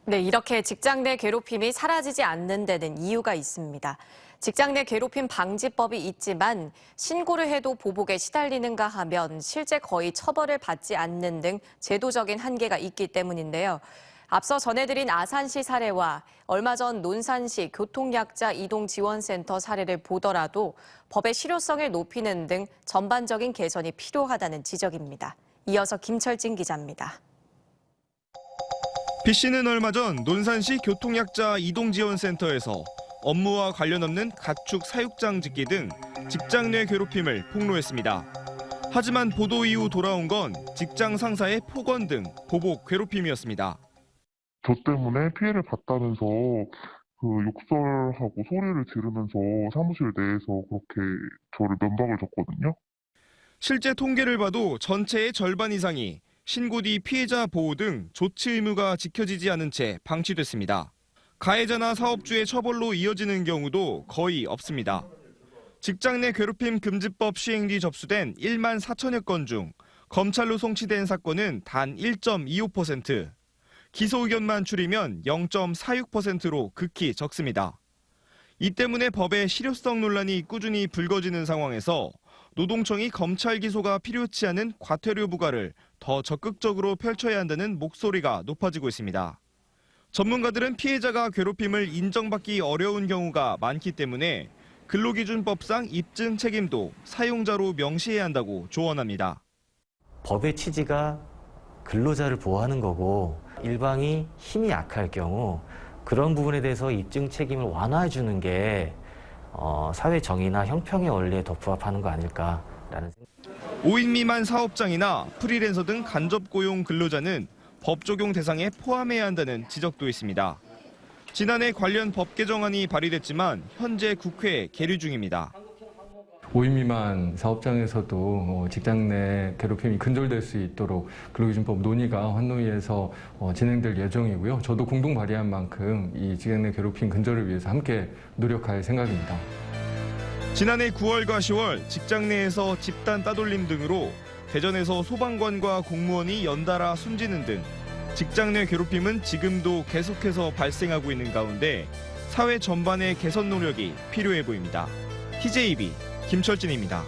네, 이렇게 직장 내 괴롭힘이 사라지지 않는 데는 이유가 있습니다. 직장 내 괴롭힘 방지법이 있지만 신고를 해도 보복에 시달리는가 하면 실제 거의 처벌을 받지 않는 등 제도적인 한계가 있기 때문인데요. 앞서 전해드린 아산시 사례와 얼마 전 논산시 교통약자 이동지원센터 사례를 보더라도 법의 실효성을 높이는 등 전반적인 개선이 필요하다는 지적입니다. 이어서 김철진 기자입니다. B씨는 얼마 전 논산시 교통약자 이동지원센터에서 업무와 관련 없는 가축 사육장 짓기 등 직장 내 괴롭힘을 폭로했습니다. 하지만 보도 이후 돌아온 건 직장 상사의 폭언 등 보복 괴롭힘이었습니다. 저 때문에 피해를 봤다면서 욕설하고 소리를 지르면서 사무실 내에서 그렇게 저를 면박을 줬거든요. 실제 통계를 봐도 전체의 절반 이상이 신고 뒤 피해자 보호 등 조치 의무가 지켜지지 않은 채 방치됐습니다. 가해자나 사업주의 처벌로 이어지는 경우도 거의 없습니다. 직장 내 괴롭힘 금지법 시행 뒤 접수된 1만 4천여 건 중 검찰로 송치된 사건은 단 1.25%, 기소 의견만 추리면 0.46%로 극히 적습니다. 이 때문에 법의 실효성 논란이 꾸준히 불거지는 상황에서 노동청이 검찰 기소가 필요치 않은 과태료 부과를 더 적극적으로 펼쳐야 한다는 목소리가 높아지고 있습니다. 전문가들은 피해자가 괴롭힘을 인정받기 어려운 경우가 많기 때문에 근로기준법상 입증 책임도 사용자로 명시해야 한다고 조언합니다. 법의 취지가 근로자를 보호하는 거고 일방이 힘이 약할 경우 그런 부분에 대해서 입증 책임을 완화해 주는 게 사회 정의나 형평의 원리에 더 부합하는 거 아닐까라는 생각. 5인 미만 사업장이나 프리랜서 등 간접 고용 근로자는 법 적용 대상에 포함해야 한다는 지적도 있습니다. 지난해 관련 법 개정안이 발의됐지만 현재 국회에 계류 중입니다. 5인 미만 사업장에서도 직장 내 괴롭힘이 근절될 수 있도록 근로기준법 논의가 환노위에서 진행될 예정이고요. 저도 공동 발의한 만큼 이 직장 내 괴롭힘 근절을 위해서 함께 노력할 생각입니다. 지난해 9월과 10월 직장 내에서 집단 따돌림 등으로 대전에서 소방관과 공무원이 연달아 숨지는 등 직장 내 괴롭힘은 지금도 계속해서 발생하고 있는 가운데 사회 전반의 개선 노력이 필요해 보입니다. TJB 김철진입니다.